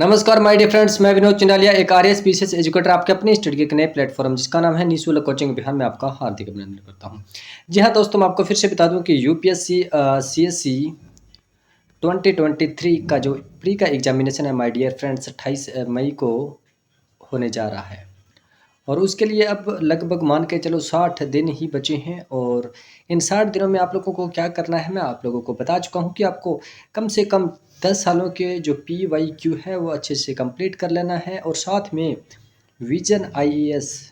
नमस्कार my dear friends, मैं विनोद चिंडालिया, एक आरएएस पीसीएस एजुकेटर आपके अपने स्टडी के एक नए प्लेटफॉर्म जिसका नाम है निःशुल्क कोचिंग बिहार में आपका हार्दिक अभिनंदन करता हूं। जी हां दोस्तों, मैं आपको फिर से बता दूं कि यूपीएससी सीएससी 2023 का जो प्री का एग्जामिनेशन है माय डियर फ्रेंड्स 28 मई को होने जा रहा है। और उसके लिए अब लगभग मान के चलो 60 दिन ही बचे हैं। और इन 60 दिनों में आप लोगों को क्या करना है, मैं आप लोगों को बता चुका हूँ कि आपको कम से कम 10 सालों के जो पीवाईक्यू है वो अच्छे से कंप्लीट कर लेना है। और साथ में विजन आईएएस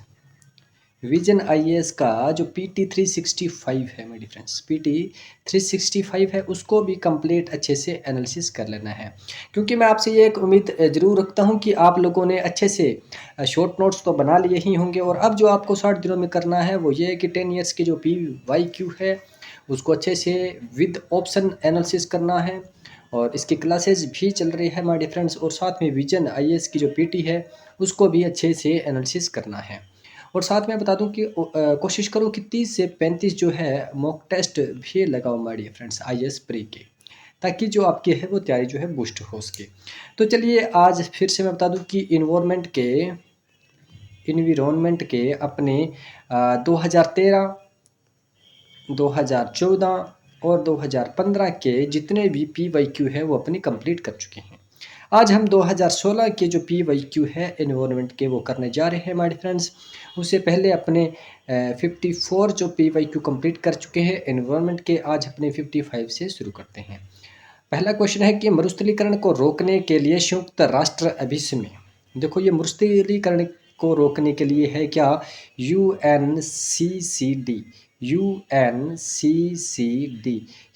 विजन आईएएस का जो पीटी 365 है मेरी फ्रेंड्स, पीटी 365 है, उसको भी कंप्लीट अच्छे से एनालिसिस कर लेना है। क्योंकि मैं आपसे ये एक उम्मीद ज़रूर रखता हूँ कि आप लोगों ने अच्छे से शॉर्ट नोट्स तो बना लिए ही होंगे। और अब जो आपको 60 दिनों में करना है वो ये है कि 10 ईयर्स की जो पीवाईक्यू है उसको अच्छे से विद ऑप्शन एनालिसिस करना है। और इसकी क्लासेस भी चल रही है माय डियर फ्रेंड्स। और साथ में विजन आईएएस की जो पीटी है उसको भी अच्छे से एनालिसिस करना है। और साथ में बता दूं कि कोशिश करो कि 30 से 35 जो है मॉक टेस्ट भी लगाओ my dear friends IAS pre के, ताकि जो आपकी है वो तैयारी जो है बूस्ट हो सके। तो चलिए आज फिर से मैं बता दूं कि इन्वायरमेंट के अपने 2013, 2014 और 2015 के जितने भी पीवाईक्यू है वो अपनी कंप्लीट कर चुके हैं। आज हम 2016 के जो पीवाईक्यू है एनवायरनमेंट के वो करने जा रहे हैं माय फ्रेंड्स। उससे पहले अपने 54 जो पीवाईक्यू कंप्लीट कर चुके हैं एनवायरनमेंट के, आज अपने 55 से शुरू करते हैं। पहला क्वेश्चन है कि मरुस्थलीकरण को रोकने के लिए संयुक्त राष्ट्र अभिस में, देखो ये मरुस्थलीकरण को रोकने के लिए है क्या, यूएनसीसीडी, यूएनसीसीडी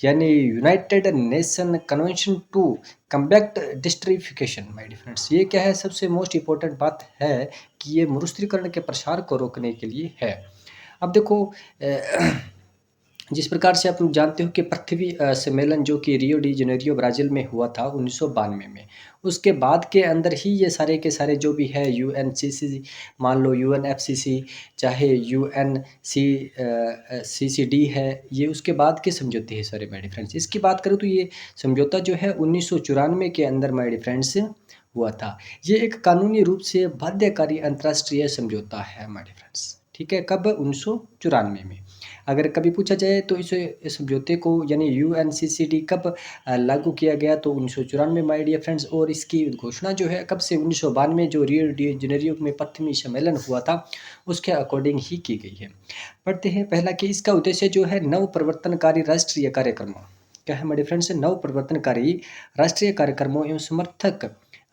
यानी United Nation convention to combat desertification. My dear friends, ये क्या है, सबसे मोस्ट इंपॉर्टेंट बात है कि ये मरुस्थलीकरण के प्रसार को रोकने के लिए है। अब देखो जिस प्रकार से आप लोग जानते हो कि पृथ्वी सम्मेलन जो कि रियो डी जनेरियो ब्राज़ील में हुआ था 1992 में, उसके बाद के अंदर ही ये सारे के सारे जो भी है यूएनसीसी, मान लो यूएनएफसीसी, चाहे सीसीडी है, ये उसके बाद के समझौते हैं सारे माय डियर फ्रेंड्स। इसकी बात करूँ तो ये समझौता जो है 1994 के अंदर माय डियर फ्रेंड्स हुआ था। ये एक कानूनी रूप से बाध्यकारी अंतर्राष्ट्रीय समझौता है माय डियर फ्रेंड्स। ठीक है, कब, 1994 में। अगर कभी पूछा जाए तो इस समझौते को यानी यूएनसीसीडी कब लागू किया गया, तो 1994 माय डियर फ्रेंड्स। और इसकी घोषणा जो है कब से, 1992 जो रियो डी जेनेरियो में पश्चिमी सम्मेलन हुआ था उसके अकॉर्डिंग ही की गई है। पढ़ते हैं पहला कि इसका उद्देश्य जो है नव प्रवर्तनकारी राष्ट्रीय कार्यक्रमों, क्या है मेरे फ्रेंड्स, नव प्रवर्तनकारी राष्ट्रीय कार्यक्रमों एवं समर्थक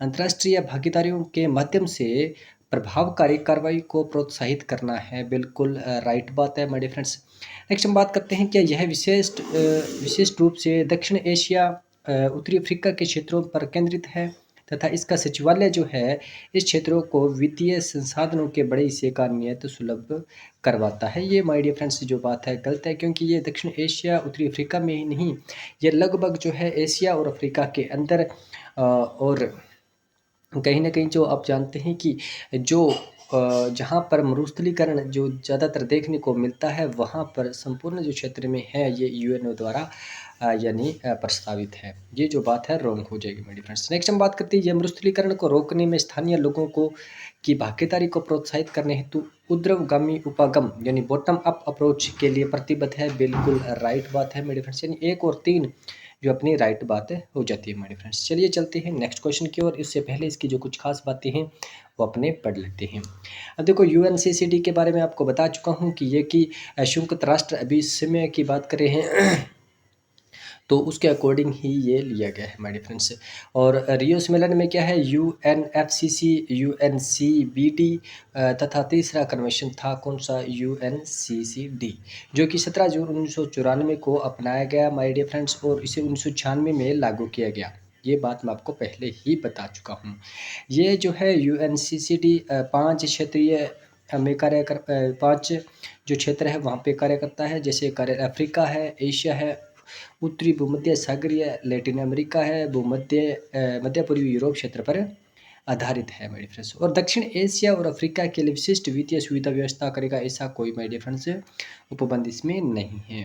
अंतर्राष्ट्रीय भागीदारियों के माध्यम से प्रभावकारी कार्रवाई को प्रोत्साहित करना है। बिल्कुल राइट बात है मेरे फ्रेंड्स। नेक्स्ट हम बात करते हैं क्या यह विशिष्ट रूप से दक्षिण एशिया, उत्तरी अफ्रीका के क्षेत्रों पर केंद्रित है तथा इसका सचिवालय जो है इस क्षेत्रों को वित्तीय संसाधनों के बड़े हिस्से का नियत सुलभ करवाता है। ये माय डियर फ्रेंड्स जो बात है गलत है, क्योंकि ये दक्षिण एशिया उत्तरी अफ्रीका में ही नहीं, ये लगभग जो है एशिया और अफ्रीका के अंदर और कहीं न कहीं जो आप जानते हैं कि जो जहाँ पर मरुस्थलीकरण जो ज़्यादातर देखने को मिलता है वहाँ पर संपूर्ण जो क्षेत्र में है ये यूएनओ द्वारा यानी प्रस्तावित है। ये जो बात है रॉन्ग हो जाएगी मेरे फ्रेंड्स। नेक्स्ट हम बात करते हैं, ये मरुस्थलीकरण को रोकने में स्थानीय लोगों को की भागीदारी को प्रोत्साहित करने हेतु ऊर्ध्वगामी उपागम यानी बॉटम अप अप्रोच के लिए प्रतिबद्ध है। बिल्कुल राइट बात है मेरे फ्रेंड्स, यानी 1 और 3 जो अपनी राइट बात हो जाती है हमारे फ्रेंड्स। चलिए चलते हैं नेक्स्ट क्वेश्चन की ओर। इससे पहले इसकी जो कुछ खास बातें हैं वो अपने पढ़ लेते हैं। अब देखो यूएनसीसीडी के बारे में आपको बता चुका हूँ कि ये कि संयुक्त राष्ट्र अभिसमय की बात करें हैं तो उसके अकॉर्डिंग ही ये लिया गया है हमारे फ्रेंड्स। और रियो सम्मेलन में क्या है, यूएनएफसीसी, यूएनसीबीडी तथा तीसरा कन्वेंशन था कौन सा, यूएनसीसीडी, जो कि 17 जून 1994 को अपनाया गया माय डियर फ्रेंड्स। और इसे 1996 में लागू किया गया। ये बात मैं आपको पहले ही बता चुका हूँ। ये जो है यूएनसीसीडी 5 क्षेत्रीय में कार्य कर 5 जो क्षेत्र है वहाँ पे कार्य करता है। जैसे कार्य अफ्रीका है, एशिया है, उत्तरी भूमध्य सागरीय लैटिन अमेरिका है, मध्य पूर्वी यूरोप क्षेत्र पर आधारित है मेरे फ्रेंड्स। और दक्षिण एशिया और अफ्रीका के लिए विशिष्ट वित्तीय सुविधा व्यवस्था करेगा, ऐसा कोई मेरे फ्रेंड्स उपबंध इसमें नहीं है।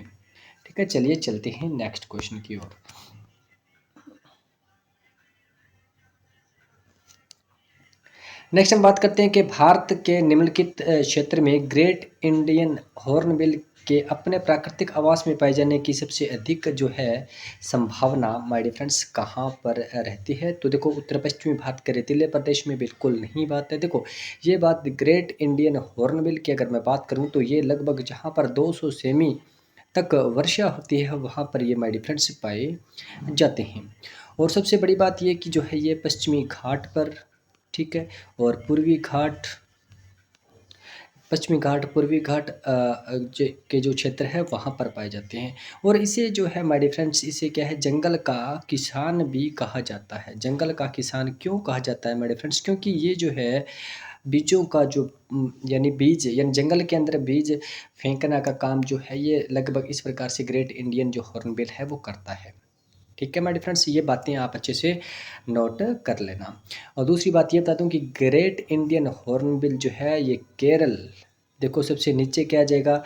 ठीक है, चलिए चलते हैं नेक्स्ट क्वेश्चन की ओर। नेक्स्ट हम बात करते हैं कि भारत के निम्नलिखित क्षेत्र में ग्रेट इंडियन हॉर्नबिल के अपने प्राकृतिक आवास में पाए जाने की सबसे अधिक जो है संभावना माय डियर फ्रेंड्स कहाँ पर रहती है। तो देखो उत्तर पश्चिमी भारत के रेतीले प्रदेश में बिल्कुल नहीं बात है। देखो ये बात ग्रेट इंडियन हॉर्नबिल की अगर मैं बात करूँ तो ये लगभग जहाँ पर 200 सेमी तक वर्षा होती है वहाँ पर ये माय डियर फ्रेंड्स पाए जाते हैं। और सबसे बड़ी बात ये कि जो है ये पश्चिमी घाट पर, ठीक है, और पश्चिमी घाट, पूर्वी घाट के जो क्षेत्र है वहाँ पर पाए जाते हैं। और इसे जो है माय डियर फ्रेंड्स इसे क्या है जंगल का किसान भी कहा जाता है। जंगल का किसान क्यों कहा जाता है माय डियर फ्रेंड्स? क्योंकि ये जो है बीजों का जो यानी बीज यानी जंगल के अंदर बीज फेंकना का काम जो है ये लगभग इस प्रकार से ग्रेट इंडियन जो हॉर्नबिल है वो करता है। ठीक है माय डियर फ्रेंड्स, ये बातें आप अच्छे से नोट कर लेना। और दूसरी बात ये बता दूं कि ग्रेट इंडियन हॉर्नबिल जो है ये केरल, देखो सबसे नीचे क्या आ जाएगा,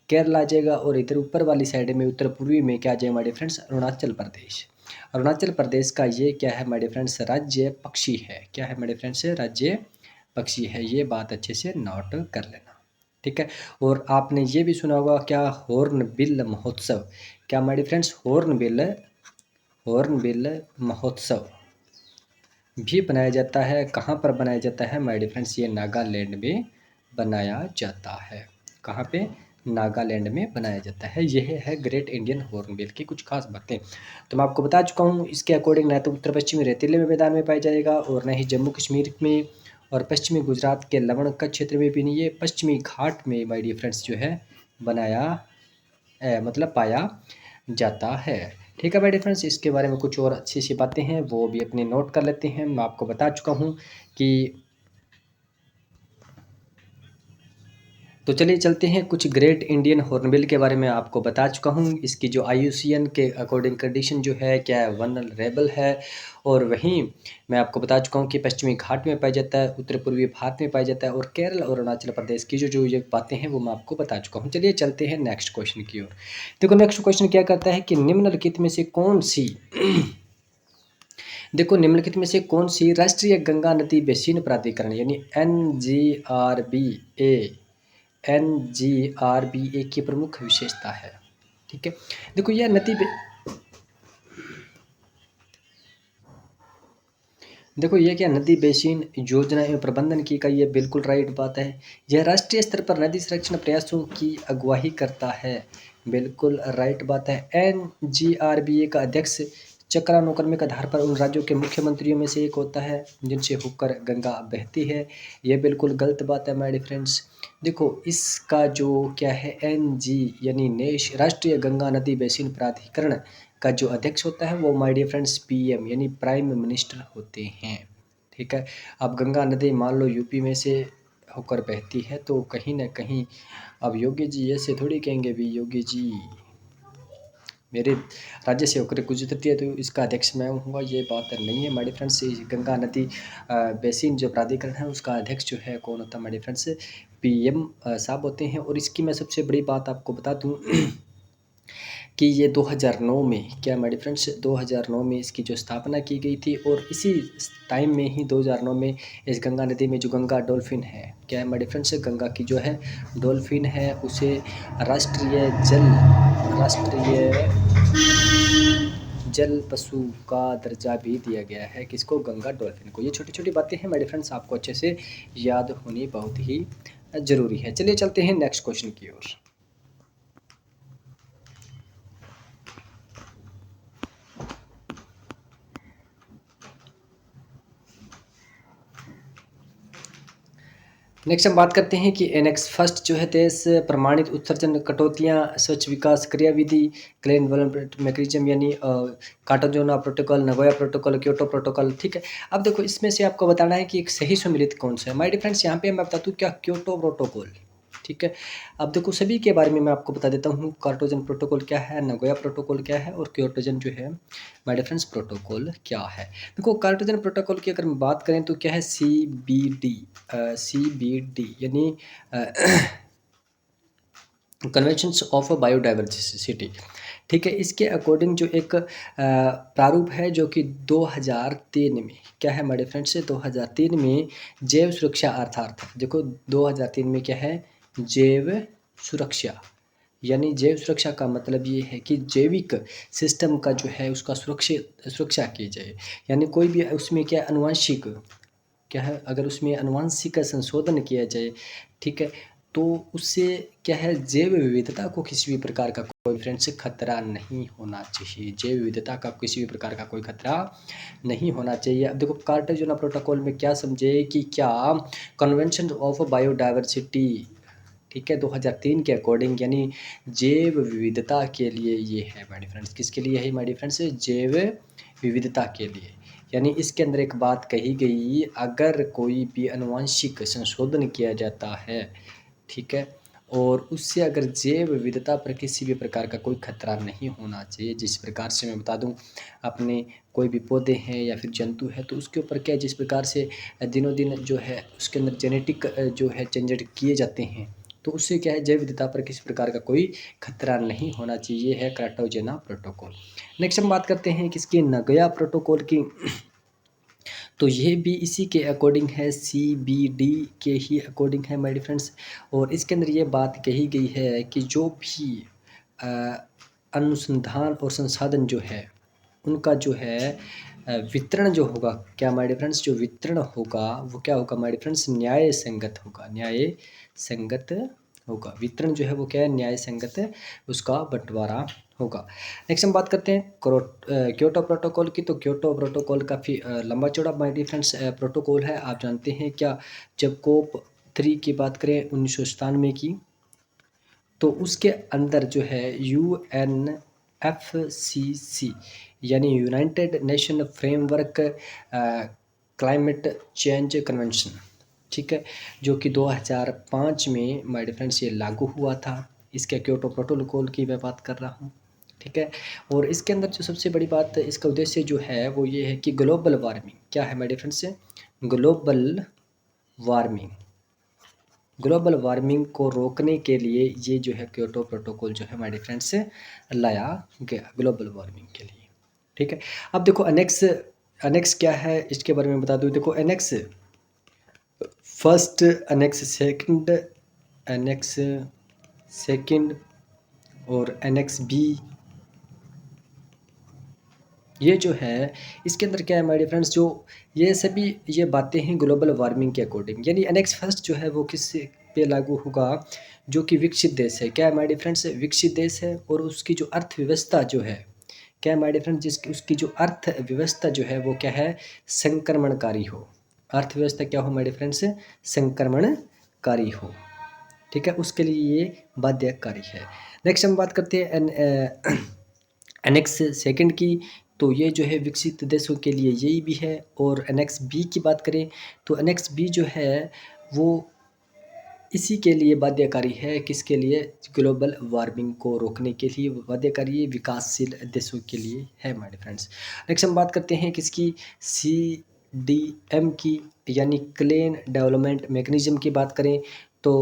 केरल आ जाएगा, और इधर ऊपर वाली साइड में उत्तर पूर्वी में क्या आ जाएगा my dear friends, Arunachal Pradesh. Arunachal Pradesh का ये क्या है माय डियर फ्रेंड्स, राज्य पक्षी है। क्या है माय डियर फ्रेंड्स, राज्य पक्षी है। ये बात अच्छे से नोट कर लेना, ठीक है। और आपने ये भी सुना होगा क्या, हॉर्नबिल महोत्सव। क्या माय डियर फ्रेंड्स, हॉर्नबिल महोत्सव भी बनाया जाता है। कहाँ पर बनाया जाता है माय डियर फ्रेंड्स, ये नागालैंड में बनाया जाता है। कहाँ पे, नागालैंड में बनाया जाता है। यह है ग्रेट इंडियन हॉर्नबिल की कुछ खास बातें। तो मैं आपको बता चुका हूँ इसके अकॉर्डिंग ना तो उत्तर पश्चिमी रेतीले मैदान में पाया जाएगा और न ही जम्मू कश्मीर में और पश्चिमी गुजरात के लवण कच्छ क्षेत्र में भी नहीं, ये पश्चिमी घाट में माय डियर फ्रेंड्स जो है बनाया मतलब पाया जाता है। ठीक है माय डियर फ्रेंड्स, इसके बारे में कुछ और अच्छी सी बातें हैं वो भी अपने नोट कर लेते हैं। मैं आपको बता चुका हूँ कि तो चलिए चलते हैं, कुछ ग्रेट इंडियन हॉर्नबिल के बारे में आपको बता चुका हूँ। इसकी जो IUCN के अकॉर्डिंग कंडीशन जो है क्या है, वनरेबल है। और वहीं मैं आपको बता चुका हूँ कि पश्चिमी घाट में पाया जाता है, उत्तर पूर्वी भारत में पाया जाता है, और केरल और अरुणाचल प्रदेश की जो जो ये बातें हैं वो मैं आपको बता चुका हूँ। चलिए चलते हैं नेक्स्ट क्वेश्चन की ओर। देखो नेक्स्ट क्वेश्चन क्या करता है कि निम्नलिखित में से कौन सी देखो निम्नलिखित में से कौन सी राष्ट्रीय गंगा नदी बेसिन प्राधिकरण यानी NGRBA की प्रमुख विशेषता है। ठीक है, देखो यह देखो ये क्या नदी बेसिन योजना एवं प्रबंधन की इकाई है, बिल्कुल राइट बात है। यह राष्ट्रीय स्तर पर नदी संरक्षण प्रयासों की अगुवाई करता है, बिल्कुल राइट बात है। NGRBA का अध्यक्ष चक्रानुक्रमिक आधार पर उन राज्यों के मुख्यमंत्रियों में से एक होता है जिनसे होकर गंगा बहती है। यह बिल्कुल गलत बात है माय डियर फ्रेंड्स। देखो इसका जो क्या है NG यानी राष्ट्रीय गंगा नदी बेसिन प्राधिकरण का जो अध्यक्ष होता है वो माय डियर फ्रेंड्स PM यानी प्राइम मिनिस्टर होते हैं। ठीक है, अब गंगा नदी मान लो यूपी में से होकर बहती है तो कहीं ना कहीं अब योगी जी ऐसे थोड़ी कहेंगे भी योगी जी मेरे राज्य से होकर गुजरती है तो इसका अध्यक्ष मैं हूँगा, ये बात नहीं है माय डियर फ्रेंड्स। गंगा नदी बेसिन जो प्राधिकरण है उसका अध्यक्ष जो है कौन होता है माय डियर फ्रेंड्स, PM साहब होते हैं। और इसकी मैं सबसे बड़ी बात आपको बता दूँ कि ये 2009 में क्या माय डियर फ्रेंड्स 2009 में इसकी जो स्थापना की गई थी। और इसी टाइम में ही 2009 में इस गंगा नदी में जो गंगा डॉल्फिन है, क्या है माय डियर फ्रेंड्स, गंगा की जो है डॉल्फिन है उसे राष्ट्रीय जल पशु का दर्जा भी दिया गया है। किसको, गंगा डॉल्फिन को। ये छोटी छोटी बातें हैं माय डियर फ्रेंड्स, आपको अच्छे से याद होनी बहुत ही ज़रूरी है। चलिए चलते हैं नेक्स्ट क्वेश्चन की ओर। नेक्स्ट हम बात करते हैं कि एनेक्स फर्स्ट जो है देश प्रमाणित उत्सर्जन कटौतियाँ स्वच्छ विकास क्रियाविधि क्लीन डेवलपमेंट मैकेनिज्म यानी Cartagena protocol, Nagoya protocol, Kyoto protocol. ठीक है, अब देखो इसमें से आपको बताना है कि एक सही सम्मिलित कौन सा है माय डियर फ्रेंड्स। यहाँ पे मैं बता दूँ क्या, क्योटो प्रोटोकॉल। ठीक है, अब देखो सभी के बारे में मैं आपको बता देता हूँ, कार्टागोना प्रोटोकॉल क्या है, नगोया प्रोटोकॉल क्या है, और क्योटोजन जो है माय डियर फ्रेंड्स प्रोटोकॉल क्या है। देखो कार्टागोना प्रोटोकॉल की अगर हम बात करें तो क्या है, CBD यानी कन्वेंशंस ऑफ बायोडाइवर्सिटी। ठीक है। इसके अकॉर्डिंग जो एक प्रारूप है जो कि 2003 में क्या है हमारे फ्रेंड्स, 2003 में जैव सुरक्षा अर्थात देखो 2003 में क्या है, जैव सुरक्षा, यानी जैव सुरक्षा का मतलब ये है कि जैविक सिस्टम का जो है उसका सुरक्षा की जाए, यानी कोई भी उसमें क्या अनुवांशिक क्या है, अगर उसमें अनुवांशिक संशोधन किया जाए, ठीक है, तो उससे क्या है, जैव विविधता को किसी भी प्रकार का कोई फ्रेंड्स खतरा नहीं होना चाहिए। जैव विविधता का किसी भी प्रकार का कोई खतरा नहीं होना चाहिए। अब देखो कार्टागेना प्रोटोकॉल में क्या समझे कि क्या कन्वेंशन ऑफ बायोडाइवर्सिटी, ठीक है, 2003 के अकॉर्डिंग, यानी जैव विविधता के लिए ये है माय डियर फ्रेंड्स। किसके लिए है माय डियर फ्रेंड्स, जैव विविधता के लिए। यानी इसके अंदर एक बात कही गई, अगर कोई भी अनुवांशिक संशोधन किया जाता है, ठीक है, और उससे अगर जैव विविधता पर किसी भी प्रकार का कोई खतरा नहीं होना चाहिए। जिस प्रकार से मैं बता दूं, अपने कोई भी पौधे हैं या फिर जंतु है, तो उसके ऊपर क्या जिस प्रकार से दिनों दिन जो है उसके अंदर जेनेटिक जो है चेंजेड किए जाते हैं, तो उससे क्या है जैव विविधता पर किसी प्रकार का कोई खतरा नहीं होना चाहिए। है कार्टागेना प्रोटोकॉल। नेक्स्ट हम बात करते हैं किसकी, नगोया प्रोटोकॉल की। तो ये भी इसी के अकॉर्डिंग है, CBD के ही अकॉर्डिंग है माय डियर फ्रेंड्स। और इसके अंदर ये बात कही गई है कि जो भी अ, अनुसंधान और संसाधन जो है उनका जो है वितरण जो होगा, क्या माय डियर फ्रेंड्स, जो वितरण होगा वो क्या होगा माय डियर फ्रेंड्स, न्याय संगत होगा, न्याय संगत होगा। वितरण जो है वो क्या है, न्याय संगत उसका बंटवारा होगा। नेक्स्ट हम बात करते हैं क्योटो प्रोटोकॉल की। तो क्योटो प्रोटोकॉल काफ़ी लंबा चौड़ा माय डियर फ्रेंड्स प्रोटोकॉल है। आप जानते हैं क्या, जब COP3 की बात करें 1997 की, तो उसके अंदर जो है UNFCC यानी United nation framework climate change convention, ठीक है, जो कि 2005 में माय डियर फ्रेंड्स ये लागू हुआ था। इसके क्योटो प्रोटोकॉल की मैं बात कर रहा हूँ, ठीक है। और इसके अंदर जो सबसे बड़ी बात, इसका उद्देश्य जो है वो ये है कि ग्लोबल वार्मिंग, क्या है my dear friends, global warming, global warming को रोकने के लिए ये जो है क्योटो प्रोटोकॉल जो है माय डियर फ्रेंड्स लाया गया, ग्लोबल वार्मिंग के लिए, ठीक है। अब देखो अनेक्स क्या है इसके बारे में बता दूं। देखो अनेक्स फर्स्ट, अनेक्स सेकंड और अनेक्स बी, ये जो है इसके अंदर क्या है माय डियर फ्रेंड्स, जो ये सभी ये बातें हैं ग्लोबल वार्मिंग के अकॉर्डिंग। यानी अनेक्स फर्स्ट जो है वो किस पे लागू होगा, जो कि विकसित देश है, क्या है माय डियर फ्रेंड्स, विकसित देश है, और उसकी जो अर्थव्यवस्था जो है, क्या है माय डियर फ्रेंड्स, जिसकी उसकी जो अर्थव्यवस्था जो है वो क्या है, संक्रमणकारी हो। अर्थव्यवस्था क्या हो माय डियर फ्रेंड्स, संक्रमणकारी हो, ठीक है, उसके लिए ये बाध्यकारी है। नेक्स्ट हम बात करते हैं एनेक्स सेकंड की। तो ये जो है विकसित देशों के लिए यही भी है। और एनेक्स बी की बात करें तो एनेक्स बी जो है वो इसी के लिए बाध्यकारी है, किसके लिए, ग्लोबल वार्मिंग को रोकने के लिए बाध्यकारी विकासशील देशों के लिए है माय डियर फ्रेंड्स। नेक्स्ट हम बात करते हैं किसकी, CDM की, यानी क्लीन डेवलपमेंट मैकेनिज्म की बात करें तो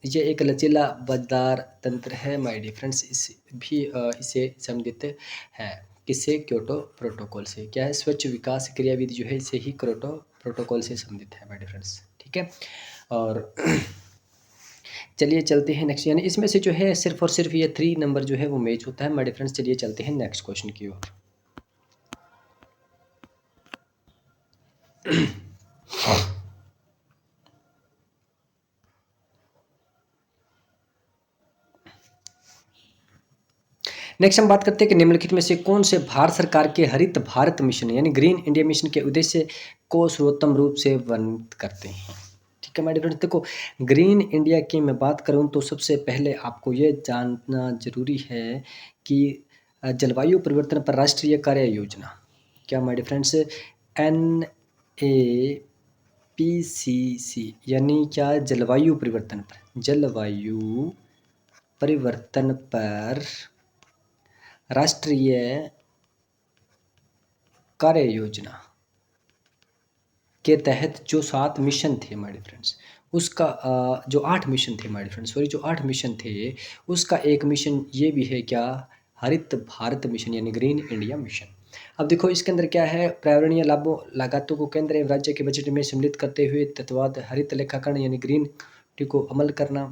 ये एक लचीला बाजार तंत्र है माय डियर फ्रेंड्स। इसे संबंधित है किससे, क्योटो प्रोटोकॉल से। क्या है, स्वच्छ विकास क्रियाविधि जो है इसे ही क्योटो प्रोटोकॉल से संबंधित है माय डियर फ्रेंड्स, ठीक है। और चलिए चलते हैं नेक्स्ट, यानी इसमें से जो है सिर्फ और सिर्फ ये 3 नंबर जो है वो मैच होता है माय डियर फ्रेंड्स। चलिए चलते हैं नेक्स्ट क्वेश्चन की ओर। नेक्स्ट हम बात करते हैं कि निम्नलिखित में से कौन से भारत सरकार के हरित भारत मिशन यानी ग्रीन इंडिया मिशन के उद्देश्य को सर्वोत्तम रूप से वर्णित करते हैं। ठीक है मेरे फ्रेंड्स, देखो ग्रीन इंडिया की मैं बात करूं तो सबसे पहले आपको ये जानना जरूरी है कि जलवायु परिवर्तन पर राष्ट्रीय कार्य योजना, क्या मेरे फ्रेंड्स, NAPCC यानी क्या, जलवायु परिवर्तन पर राष्ट्रीय कार्य योजना के तहत जो 7 मिशन थे हमारे फ्रेंड्स, उसका जो 8 मिशन थे हमारे फ्रेंड्स, सॉरी जो 8 मिशन थे उसका एक मिशन ये भी है क्या, हरित भारत मिशन यानी ग्रीन इंडिया मिशन। अब देखो इसके अंदर क्या है, पर्यावरणीय लाभों लागतों को केंद्र एवं राज्य के बजट में सम्मिलित करते हुए तत्वाद हरित लेखाकरण यानी ग्रीन टी को अमल करना।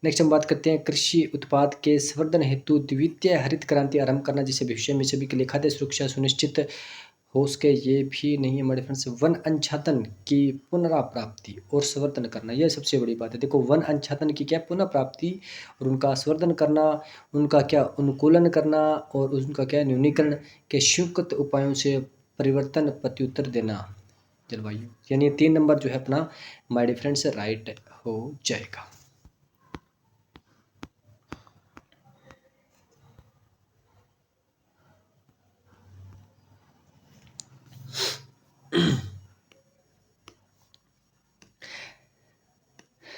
नेक्स्ट हम बात करते हैं कृषि उत्पाद के संवर्धन हेतु द्वितीय हरित क्रांति आरंभ करना, जिससे भविष्य में सभी के लिए खाद्य सुरक्षा सुनिश्चित हो सके। ये भी नहीं है हमारे फ्रेंड्स, वन अंशातन की पुनराप्राप्ति और संवर्धन करना, यह सबसे बड़ी बात है। देखो वन अंशातन की क्या पुनः प्राप्ति और उनका संवर्धन करना, उनका क्या अनुकूलन करना और उनका क्या न्यूनीकरण के स्वीकृत उपायों से परिवर्तन प्रत्युत्तर देना जलवायु, यानी 3 नंबर जो है अपना माय डियर फ्रेंड्स राइट हो जाएगा।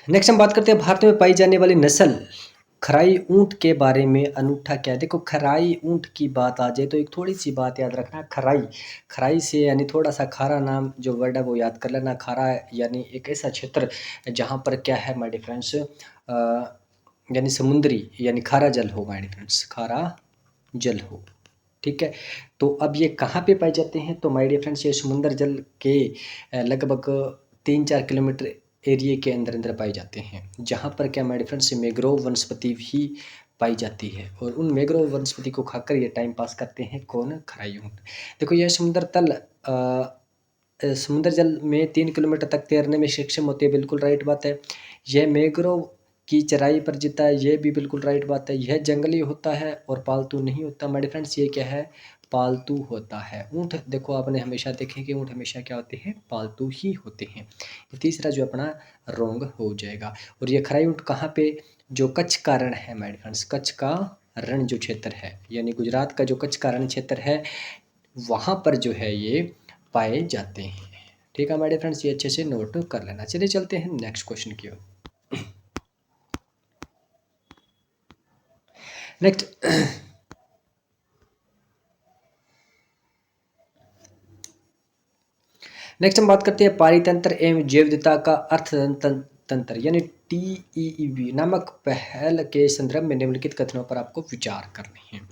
नेक्स्ट हम बात करते हैं भारत में पाई जाने वाली नस्ल खराई ऊंट के बारे में अनूठा क्या है। देखो खराई ऊंट की बात आ जाए तो एक थोड़ी सी बात याद रखना, खराई खराई से यानी थोड़ा सा खारा नाम जो वर्ड है वो याद कर लेना। खारा यानी एक ऐसा क्षेत्र जहाँ पर क्या है माय डियर फ्रेंड्स यानी समुद्री यानी खारा जल हो माय डियर फ्रेंड्स, खारा जल हो। ठीक है, तो अब ये कहाँ पे पाए जाते हैं, तो माय डियर फ्रेंड्स ये समुद्र जल के लगभग 3-4 किलोमीटर एरिए के अंदर अंदर पाए जाते हैं, जहाँ पर क्या माय डियर फ्रेंड्स मैंग्रोव वनस्पति भी पाई जाती है और उन मैंग्रोव वनस्पति को खाकर ये टाइम पास करते हैं कौन, खराई ऊँट। देखो यह समुद्र तल समुद्र जल में 3 किलोमीटर तक तैरने में सक्षम होते हैं, बिल्कुल राइट बात है। यह मैंग्रोव की चराई पर जीता है, यह भी बिल्कुल राइट बात है। यह जंगली होता है और पालतू नहीं होता माय डियर फ्रेंड्स, ये क्या है, पालतू होता है। ऊँट देखो आपने हमेशा देखे कि ऊँट हमेशा क्या होते हैं, पालतू ही होते हैं। तीसरा जो अपना रॉन्ग हो जाएगा। और ये खराई ऊँट कहाँ पे, जो कच्छ का रण है माय डियर फ्रेंड्स, कच्छ का रण जो क्षेत्र है यानी गुजरात का जो कच्छ का रण क्षेत्र है वहाँ पर जो है ये पाए जाते हैं। ठीक है माय डियर फ्रेंड्स, ये अच्छे से नोट कर लेना। चलिए चलते हैं नेक्स्ट क्वेश्चन की ओर। नेक्स्ट नेक्स्ट हम बात करते हैं पारितंत्र एवं जैव विविधता का अर्थतंत्र यानी TEEV नामक पहल के संदर्भ में निम्नलिखित कथनों पर आपको विचार करने हैं।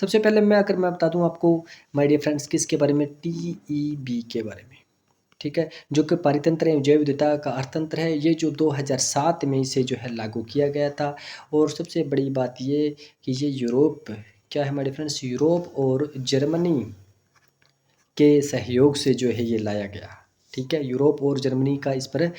सबसे पहले मैं बता दूं आपको माय डियर फ्रेंड्स किसके बारे में, TEB के बारे में। ठीक है, जो कि पारितंत्र एवं जैव विविधता का अर्थतंत्र है, ये जो 2007 में इसे जो है लागू किया गया था। और सबसे बड़ी बात ये कि ये यूरोप क्या है माय डियर फ्रेंड्स, यूरोप और जर्मनी के सहयोग से जो है ये लाया गया। ठीक है, यूरोप और जर्मनी का इस पर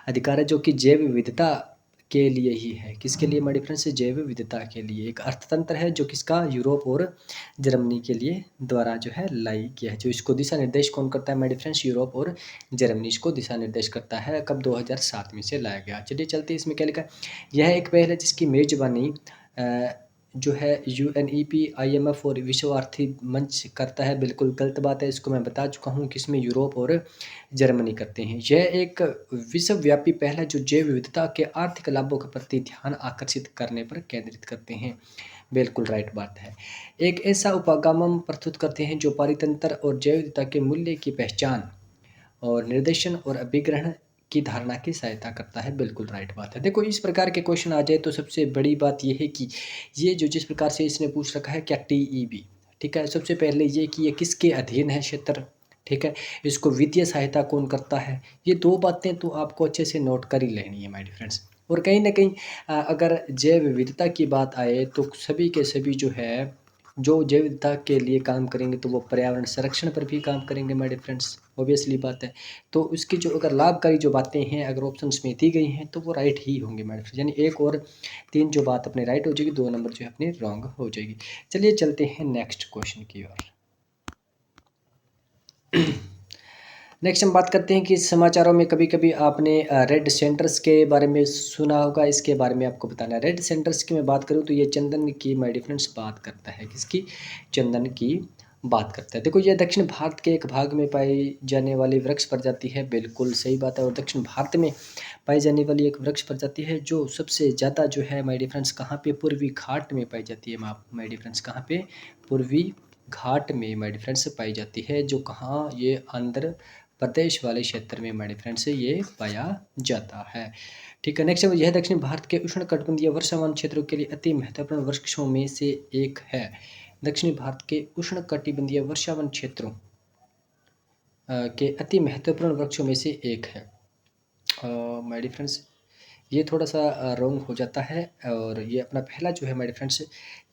अधिकार है, जो कि जैव विविधता के लिए ही है। किसके लिए माय डियर फ्रेंड्स, जैव विविधता के लिए एक अर्थतंत्र है जो किसका, यूरोप और जर्मनी के लिए द्वारा जो है लाई किया है। जो इसको दिशा निर्देश कौन करता है माय डियर फ्रेंड्स, यूरोप और जर्मनी इसको दिशा निर्देश करता है। कब, 2007 में से लाया गया। चलिए चलते इसमें क्या लिखा है, यह एक पहल है जिसकी मेजबानी जो है UNEP IMF और विश्व आर्थिक मंच करता है। बिल्कुल गलत बात है, इसको मैं बता चुका हूँ किसमें, यूरोप और जर्मनी करते हैं। यह एक विश्वव्यापी पहल है जो जैव विविधता के आर्थिक लाभों के प्रति ध्यान आकर्षित करने पर केंद्रित करते हैं। बिल्कुल राइट बात है। एक ऐसा उपागम प्रस्तुत करते हैं जो पारितंत्र और जैव विविधता के मूल्य की पहचान और निर्देशन और अभिग्रहण की धारणा की सहायता करता है। बिल्कुल राइट बात है। देखो इस प्रकार के क्वेश्चन आ जाए तो सबसे बड़ी बात यह है कि ये जो जिस प्रकार से इसने पूछ रखा है क्या TEB, ठीक है, सबसे पहले ये कि ये किसके अधीन है क्षेत्र। ठीक है, इसको वित्तीय सहायता कौन करता है, ये 2 बातें तो आपको अच्छे से नोट कर ही लेनी है माय डियर फ्रेंड्स। और कहीं ना कहीं अगर जैव विविधता की बात आए तो सभी के सभी जो है जो जैव विविधता के लिए काम करेंगे तो वो पर्यावरण संरक्षण पर भी काम करेंगे माय डियर फ्रेंड्स, ऑब्वियसली बात है। तो उसकी जो अगर लाभकारी जो बातें हैं अगर ऑप्शंस में दी गई हैं तो वो राइट ही होंगे माय डियर फ्रेंड्स, यानी 1 और 3 जो बात अपनी राइट हो जाएगी, 2 नंबर जो है अपनी रॉन्ग हो जाएगी। चलिए चलते हैं नेक्स्ट क्वेश्चन की ओर। नेक्स्ट हम बात करते हैं कि समाचारों में कभी कभी आपने रेड सेंटर्स के बारे में सुना होगा, इसके बारे में आपको बताना है। रेड सेंटर्स की मैं बात करूं तो ये चंदन की माय डियर फ्रेंड्स बात करता है, किसकी, चंदन की बात करता है। देखो ये दक्षिण भारत के एक भाग में पाई जाने वाली वृक्ष प्रजाति है, बिल्कुल सही बात है। और दक्षिण भारत में पाई जाने वाली एक वृक्ष प्रजाति है जो सबसे ज़्यादा जो है माय डियर फ्रेंड्स कहाँ पे, पूर्वी घाट में पाई जाती है। माय डियर फ्रेंड्स कहाँ पे, पूर्वी घाट में माय डियर फ्रेंड्स पाई जाती है, जो कहाँ, ये आंध्र प्रदेश वाले क्षेत्र में हमारे फ्रेंड्स ये पाया जाता है। ठीक है, नेक्स्ट यह दक्षिण भारत के उष्णकटिबंधीय वर्षावन क्षेत्रों के लिए अति महत्वपूर्ण वृक्षों में से एक है। दक्षिण भारत के उष्णकटिबंधीय वर्षावन क्षेत्रों के अति महत्वपूर्ण वृक्षों में से एक है। माय डियर फ्रेंड्स, ये थोड़ा सा रॉन्ग हो जाता है और ये अपना पहला जो है माय डियर फ्रेंड्स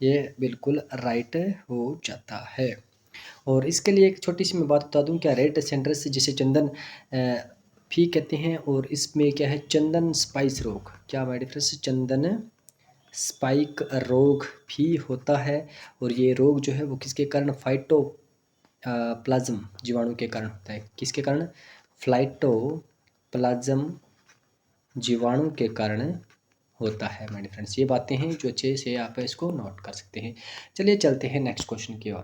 ये बिल्कुल राइट हो जाता है। और इसके लिए एक छोटी सी मैं बात बता दूं, क्या रेड सेंडर्स जिसे चंदन भी कहते हैं, और इसमें क्या है चंदन स्पाइस रोग, क्या माय डियर फ्रेंड्स चंदन स्पाइक रोग भी होता है। और ये रोग जो है वो किसके कारण, फाइटो प्लाज्म जीवाणु के कारण होता है। किसके कारण, फ्लाइटोप्लाज्म जीवाणु के कारण होता है माय डियर फ्रेंड्स। ये बातें हैं जो अच्छे से आप इसको नोट कर सकते हैं। चलिए चलते हैं नेक्स्ट क्वेश्चन की ओर।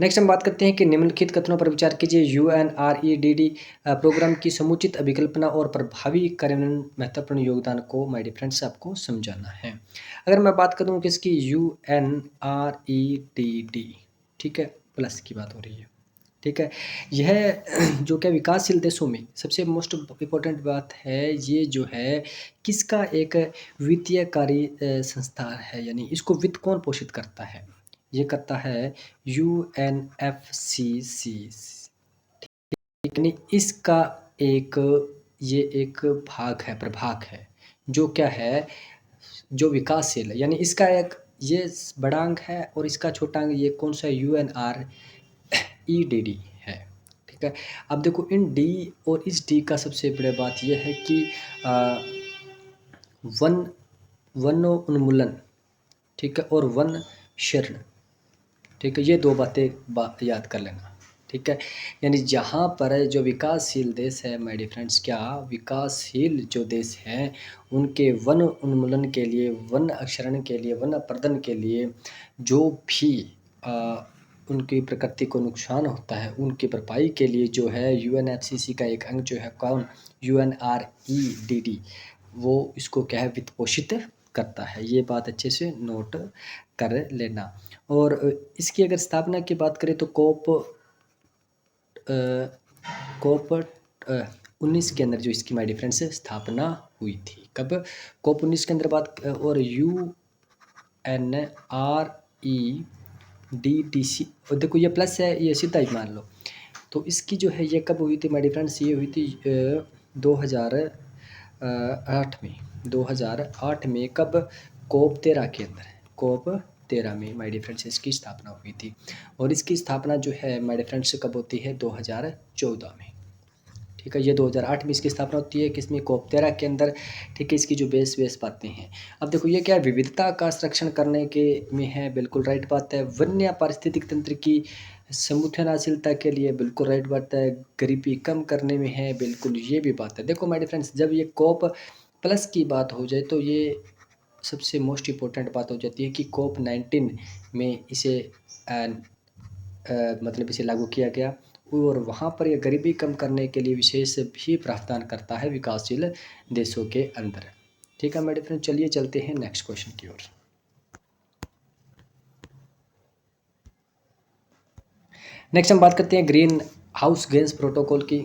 नेक्स्ट हम बात करते हैं कि निम्नलिखित कथनों पर विचार कीजिए। यूएनआरईडीडी प्रोग्राम की समुचित अभिकल्पना और प्रभावी कार्यान्वयन महत्वपूर्ण योगदान को माय डियर फ्रेंड्स आपको समझाना है। अगर मैं बात करूं किसकी, यूएनआरईडीडी, ठीक है, प्लस की बात हो रही है। ठीक है, यह जो क्या विकासशील देशों में सबसे मोस्ट इम्पोर्टेंट बात है, ये जो है किसका एक वित्तीयकारी संस्था है, यानी इसको वित्त कौन पोषित करता है, ये करता है यूएनएफसीसी। यानी इसका एक ये एक भाग है, प्रभाग है, जो क्या है, जो विकासशील है, यानी इसका एक ये बड़ा अंग है और इसका छोटा अंग ये कौन सा है, यूएनआरईडीडी है। ठीक है, अब देखो इन डी और इस डी का सबसे बड़ी बात यह है कि वनोन्मूलन, ठीक है, और वन शरण, ठीक है, ये दो बातें याद कर लेना। ठीक है, यानी जहाँ पर जो विकासशील देश है माय डियर फ्रेंड्स, क्या विकासशील जो देश हैं उनके वन उन्मूलन के लिए, वन क्षरण के लिए, वन प्रदन के लिए जो भी उनकी प्रकृति को नुकसान होता है उनकी भरपाई के लिए जो है यूएनएफसीसी का एक अंग जो है कौन, यूएनआरईडीडी, वो इसको क्या है वित्त पोषित करता है। ये बात अच्छे से नोट कर लेना। और इसकी अगर स्थापना की बात करें तो कोप 19 के अंदर जो इसकी माय डियर फ्रेंड्स स्थापना हुई थी। कब, कोप 19 के अंदर बात। और यूएनआरईडीटीसी, और देखो ये प्लस है, ये सीधा ही मान लो। तो इसकी जो है ये कब हुई थी माय डियर फ्रेंड्स, ये हुई थी 2008 में। 2008 में कब, कोप 13 के अंदर, कोप 13 में माय डियर फ्रेंड्स इसकी स्थापना हुई थी। और इसकी स्थापना जो है माय डियर फ्रेंड्स कब होती है, 2014 में। ठीक है, ये 2008 में इसकी स्थापना होती है, किसमें, कोप 13 के अंदर। ठीक है, इसकी जो बेस बातें हैं, अब देखो ये क्या है, विविधता का संरक्षण करने के में है, बिल्कुल राइट बात है। वन्य पारिस्थितिक तंत्र की समुद्रशीलता के लिए, बिल्कुल राइट बात है। गरीबी कम करने में है, बिल्कुल ये भी बात है। देखो माय डियर फ्रेंड्स, जब ये कोप प्लस की बात हो जाए तो ये सबसे मोस्ट इम्पोर्टेंट बात हो जाती है कि कोप 19 में इसे मतलब इसे लागू किया गया, और वहाँ पर यह गरीबी कम करने के लिए विशेष भी प्रावधान करता है विकासशील देशों के अंदर। ठीक है मेरे फ्रेंड, चलिए चलते हैं नेक्स्ट क्वेश्चन की ओर। नेक्स्ट हम बात करते हैं ग्रीन हाउस गैस प्रोटोकॉल की।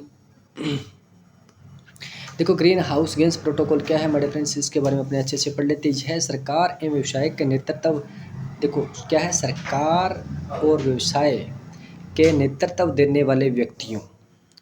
देखो ग्रीन हाउस गैस प्रोटोकॉल क्या है मेरे फ्रेंड्स, इसके बारे में अपने अच्छे से पढ़ लेते हैं। यह सरकार एवं व्यवसाय के नेतृत्व, देखो क्या है, सरकार और व्यवसाय के नेतृत्व देने वाले व्यक्तियों,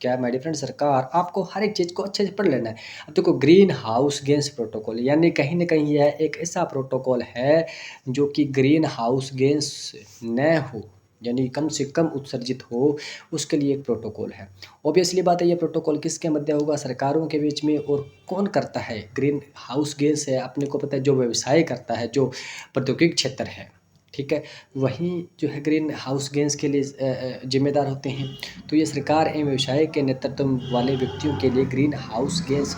क्या है मेरे फ्रेंड, सरकार, आपको हर एक चीज़ को अच्छे से पढ़ लेना है। अब देखो ग्रीन हाउस गैस प्रोटोकॉल यानी कहीं ना कहीं यह एक ऐसा प्रोटोकॉल है जो कि ग्रीन हाउस गैस न हो, यानी कम से कम उत्सर्जित हो, उसके लिए एक प्रोटोकॉल है। ऑब्वियसली बात है, ये प्रोटोकॉल किसके मध्य होगा, सरकारों के बीच में। और कौन करता है, ग्रीन हाउस गैस है, अपने को पता है, जो व्यवसाय करता है, जो प्रौद्योगिक क्षेत्र है, ठीक है, वहीं जो है ग्रीन हाउस गैस के लिए जिम्मेदार होते हैं। तो ये सरकार एवं व्यवसाय के नेतृत्व वाले व्यक्तियों के लिए ग्रीन हाउस गैस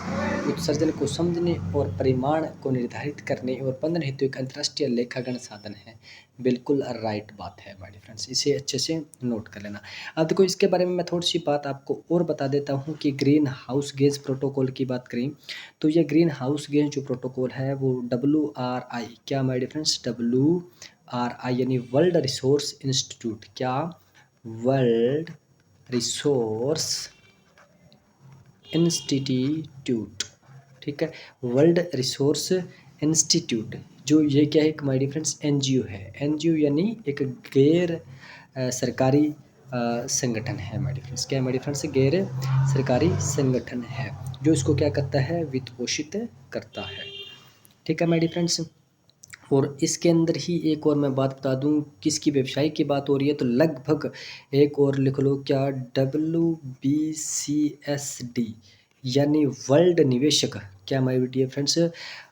उत्सर्जन को समझने और परिमाण को निर्धारित करने और प्रबंधन हेतु एक अंतर्राष्ट्रीय लेखागण साधन है। बिल्कुल राइट बात है माय डियर फ्रेंड्स, इसे अच्छे से नोट कर लेना। अब देखो इसके बारे में मैं थोड़ी सी बात आपको और बता देता हूँ कि ग्रीन हाउस गैस प्रोटोकॉल की बात करें तो ये ग्रीन हाउस गैस जो प्रोटोकॉल है वो WRI, क्या माय डियर फ्रेंड्स, WRI यानी वर्ल्ड रिसोर्स इंस्टीट्यूट। क्या? वर्ल्ड रिसोर्स इंस्टीट्यूट, ठीक है, वर्ल्ड रिसोर्स इंस्टीट्यूट। जो ये क्या है माय डियर फ्रेंड्स, NGO है। NGO यानी एक गैर सरकारी संगठन है माय डियर फ्रेंड्स। क्या है माय डियर फ्रेंड्स? गैर सरकारी संगठन है जो इसको क्या करता है, वित्त पोषित करता है, ठीक है माय डियर फ्रेंड्स। और इसके अंदर ही एक और मैं बात बता दूं, किसकी वेबसाइट की बात हो रही है, तो लगभग एक और लिख लो, क्या? WBCSD यानी वर्ल्ड निवेशक। क्या my dear friends?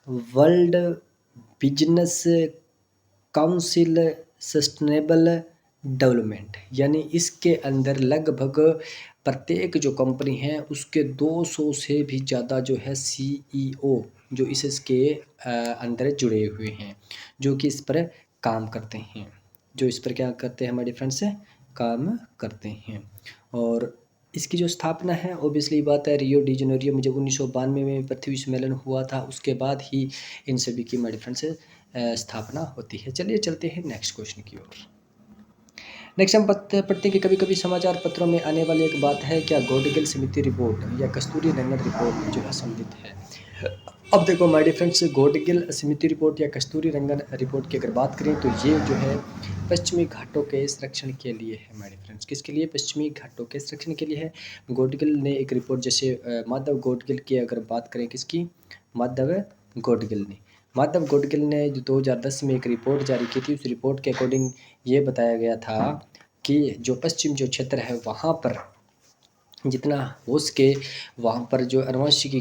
World business council sustainable development, यानी इसके अंदर लगभग प्रत्येक जो कंपनी है उसके 200 से भी ज़्यादा जो है CEO जो इसके अंदर जुड़े हुए हैं, जो कि इस पर काम करते हैं, जो इस पर क्या करते हैं हमारे फ्रेंड्स से काम करते हैं। और इसकी जो स्थापना है ओबियसली बात है, रियो डी जेनेरियो में जब 1992 में पृथ्वी सम्मेलन हुआ था उसके बाद ही इन सभी की हमारे फ्रेंड्स से स्थापना होती है। चलिए चलते हैं नेक्स्ट क्वेश्चन की ओर। नेक्स्ट हम पढ़ते हैं कि कभी कभी समाचार पत्रों में आने वाली एक बात है, क्या गौडगिल समिति रिपोर्ट या कस्तूरी रंगन रिपोर्ट जो है संबंधित है। अब देखो माय डियर फ्रेंड्स, गौडगिल समिति रिपोर्ट या कस्तूरी रंगन रिपोर्ट की अगर बात करें तो ये जो है पश्चिमी घाटों के संरक्षण के लिए है माय डियर फ्रेंड्स। किसके लिए? पश्चिमी घाटों के संरक्षण के लिए है। गौडगिल ने एक रिपोर्ट, जैसे माधव गौडगिल की अगर बात करें, किसकी? माधव गौडगिल ने। माधव गौडगिल ने जो 2010 में एक रिपोर्ट जारी की थी, उस रिपोर्ट के अकॉर्डिंग ये बताया गया था कि जो पश्चिम जो क्षेत्र है वहाँ पर जितना हो सके वहाँ पर जो अनुवांशिक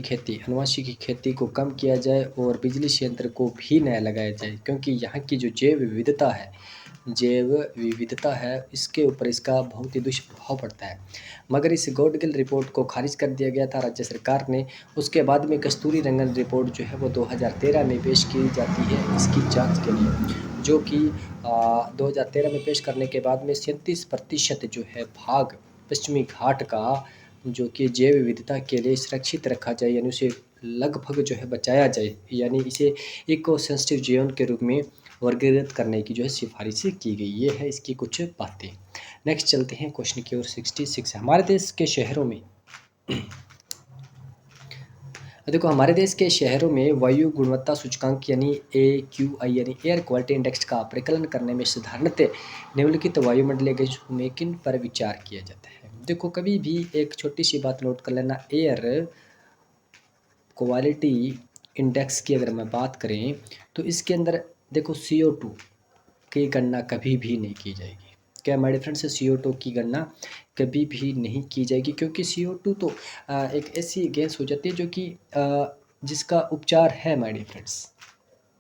की खेती को कम किया जाए और बिजली संयंत्र को भी नया लगाया जाए, क्योंकि यहाँ की जो जैव विविधता है इसके ऊपर इसका बहुत ही दुष्प्रभाव पड़ता है। मगर इस गौडगिल रिपोर्ट को खारिज कर दिया गया था राज्य सरकार ने। उसके बाद में कस्तूरी रंगन रिपोर्ट जो है वो 2013 में पेश की जाती है इसकी जांच के लिए, जो कि 2013 में पेश करने के बाद में 37% जो है भाग पश्चिमी घाट का जो कि जैव विविधता के लिए सुरक्षित रखा जाए, यानी उसे लगभग जो है बचाया जाए, यानी इसे इको सेंसिटिव जोन के रूप में वर्गीकृत करने की जो है सिफारिश की गई। ये है इसकी कुछ बातें। नेक्स्ट चलते हैं क्वेश्चन की ओर। 66 हमारे देश के शहरों में देखो, हमारे देश के शहरों में वायु गुणवत्ता सूचकांक यानी AQI यानी एयर क्वालिटी इंडेक्स का परिकलन करने में साधारणतः निम्नलिखित वायुमंडलीय गैसों में किन पर विचार किया जाता है। देखो, कभी भी एक छोटी सी बात नोट कर लेना, एयर क्वालिटी इंडेक्स की अगर मैं बात करें तो इसके अंदर देखो CO2 की गणना कभी भी नहीं की जाएगी। क्या हमारे फ्रेंड्स, CO2 की गणना कभी भी नहीं की जाएगी, क्योंकि CO2 तो एक ऐसी गैस हो जाती है जो कि जिसका उपचार है माय डियर फ्रेंड्स,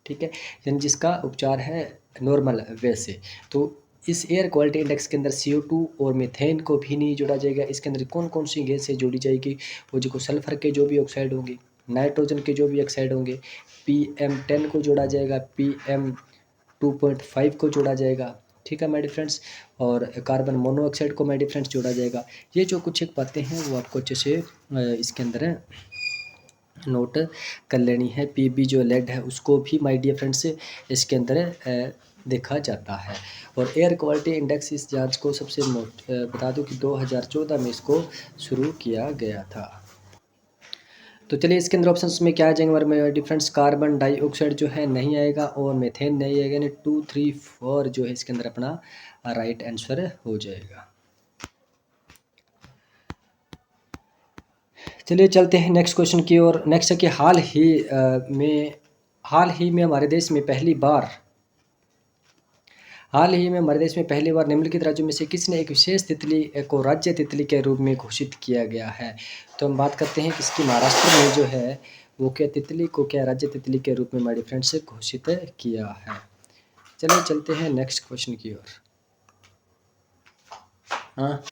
ठीक है, यानी जिसका उपचार है नॉर्मल वैसे। तो इस एयर क्वालिटी इंडेक्स के अंदर CO2 और मीथेन को भी नहीं जोड़ा जाएगा। इसके अंदर कौन कौन सी गैसें जोड़ी जाएगी, वो जो सल्फर के जो भी ऑक्साइड होंगे, नाइट्रोजन के जो भी ऑक्साइड होंगे, PM10 को जोड़ा जाएगा, PM2.5 को जोड़ा जाएगा, ठीक है माय डियर फ्रेंड्स, और कार्बन मोनोऑक्साइड को माय डियर फ्रेंड्स जोड़ा जाएगा। ये जो कुछ एक बातें हैं वो आपको अच्छे से इसके अंदर नोट कर लेनी है। PB जो लेड है उसको भी माय डियर फ्रेंड्स इसके अंदर देखा जाता है। और एयर क्वालिटी इंडेक्स इस जांच को सबसे बता दूं कि 2014 में इसको शुरू किया गया था। तो चलिए इसके अंदर ऑप्शंस में क्या आ जाएंगे हमारे डिफरेंट्स, कार्बन डाइऑक्साइड जो है नहीं आएगा और मीथेन नहीं आएगा, यानी 2, 3, 4 जो है इसके अंदर अपना राइट आंसर हो जाएगा। चलिए चलते हैं नेक्स्ट क्वेश्चन की ओर। नेक्स्ट है कि हाल ही में हमारे देश में पहली बार निम्नलिखित राज्यों में से किसने एक विशेष तितली को राज्य तितली के रूप में घोषित किया गया है। तो हम बात करते हैं किसकी, महाराष्ट्र में जो है वो क्या तितली को क्या राज्य तितली के रूप में हमारे फ्रेंड्स से घोषित किया है। चलिए चलते हैं नेक्स्ट क्वेश्चन की ओर। हाँ,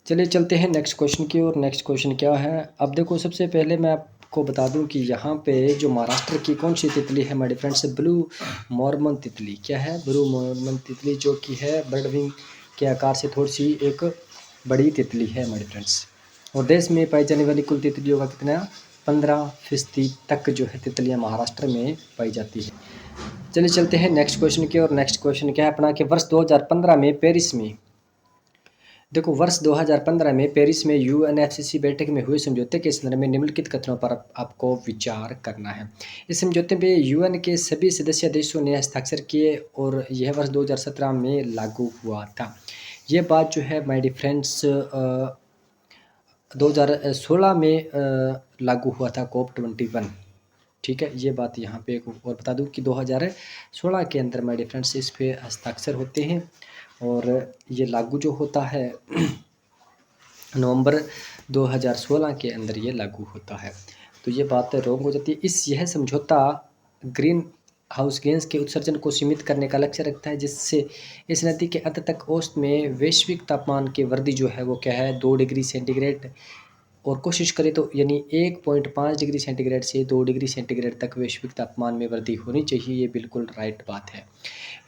चलिए चलते हैं नेक्स्ट क्वेश्चन की ओर। नेक्स्ट क्वेश्चन क्या है, अब देखो सबसे पहले मैं आपको बता दूं कि यहाँ पे जो महाराष्ट्र की कौन सी तितली है हमारे फ्रेंड्स, ब्लू मॉर्मन तितली। क्या है? ब्लू मॉर्मन तितली, जो कि है बर्ड विंग के आकार से थोड़ी सी एक बड़ी तितली है हमारे फ्रेंड्स। और देश में पाई जाने वाली कुल तितलियों का कितना 15% तक जो है तितलियाँ महाराष्ट्र में पाई जाती है। चलिए चलते हैं नेक्स्ट क्वेश्चन की और नेक्स्ट क्वेश्चन क्या है अपना कि वर्ष 2015 में पेरिस में, देखो वर्ष 2015 में पेरिस में यूएनएफसीसी बैठक में हुए समझौते के संदर्भ में निम्नलिखित कथनों पर आपको विचार करना है। इस समझौते पे यूएन के सभी सदस्य देशों ने हस्ताक्षर किए और यह वर्ष 2017 में लागू हुआ था। ये बात जो है माय डियर फ्रेंड्स 2016 में लागू हुआ था COP21। ठीक है, ये बात यहाँ पे एक और बता दूँ कि 2016 के अंदर माय डियर फ्रेंड्स इस पे हस्ताक्षर होते हैं और ये लागू जो होता है नवंबर 2016 के अंदर ये लागू होता है। तो ये बात रॉन्ग हो जाती है। यह समझौता ग्रीन हाउस गैस के उत्सर्जन को सीमित करने का लक्ष्य रखता है, जिससे इस नदी के अंत तक औसत में वैश्विक तापमान की वृद्धि जो है वो क्या है 2 डिग्री सेंटीग्रेड, और कोशिश करें तो यानी 1.5 डिग्री सेंटीग्रेड से 2 डिग्री सेंटीग्रेड तक वैश्विक तापमान में वृद्धि होनी चाहिए। ये बिल्कुल राइट बात है।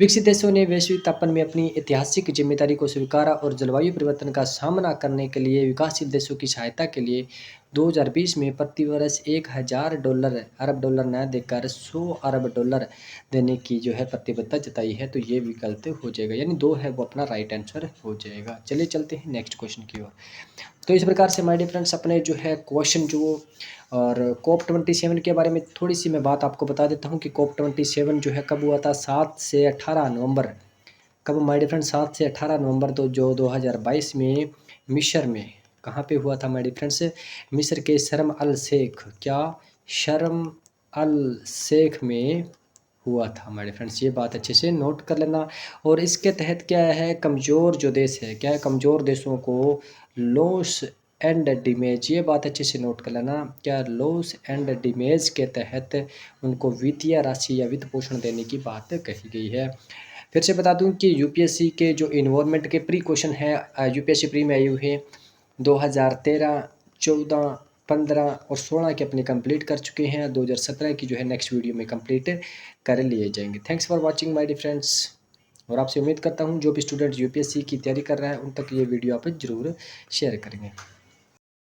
विकसित देशों ने वैश्विक तापमान में अपनी ऐतिहासिक जिम्मेदारी को स्वीकारा और जलवायु परिवर्तन का सामना करने के लिए विकासशील देशों की सहायता के लिए 2020 में प्रति वर्ष $1000 अरब डॉलर न देकर $100 अरब देने की जो है प्रतिबद्धता जताई है। तो ये विकल्प हो जाएगा, यानी 2 है वो अपना राइट आंसर हो जाएगा। चलिए चलते हैं नेक्स्ट क्वेश्चन की ओर। तो इस प्रकार से माय डियर फ्रेंड्स अपने जो है क्वेश्चन जो और COP27 के बारे में थोड़ी सी मैं बात आपको बता देता हूँ कि COP27 जो है कब हुआ था 7 से 18 नवंबर। कब माय डियर फ्रेंड्स 7 से 18 नवंबर तो जो 2022 में मिस्र में कहाँ पे हुआ था माय डियर फ्रेंड्स, मिस्र के शर्म अल शेख, क्या शर्म अल शेख में हुआ था माय डियर फ्रेंड्स। ये बात अच्छे से नोट कर लेना। और इसके तहत क्या है कमज़ोर जो देश है, क्या है कमज़ोर देशों को लॉस एंड डैमेज, ये बात अच्छे से नोट कर लेना, क्या लॉस एंड डैमेज के तहत उनको वित्तीय राशि या वित्त पोषण देने की बात कही गई है। फिर से बता दूं कि यूपीएससी के जो इन्वायरमेंट के प्री क्वेश्चन है यूपीएससी प्री में आए हुए हैं 2013, 14, 15 और 16 के अपने कंप्लीट कर चुके हैं। 2017 की जो है नेक्स्ट वीडियो में कंप्लीट कर लिए जाएंगे। Thanks for watching my dear friends. और आपसे उम्मीद करता हूं जो भी स्टूडेंट यूपीएससी की तैयारी कर रहा है उन तक ये वीडियो आप ज़रूर शेयर करेंगे।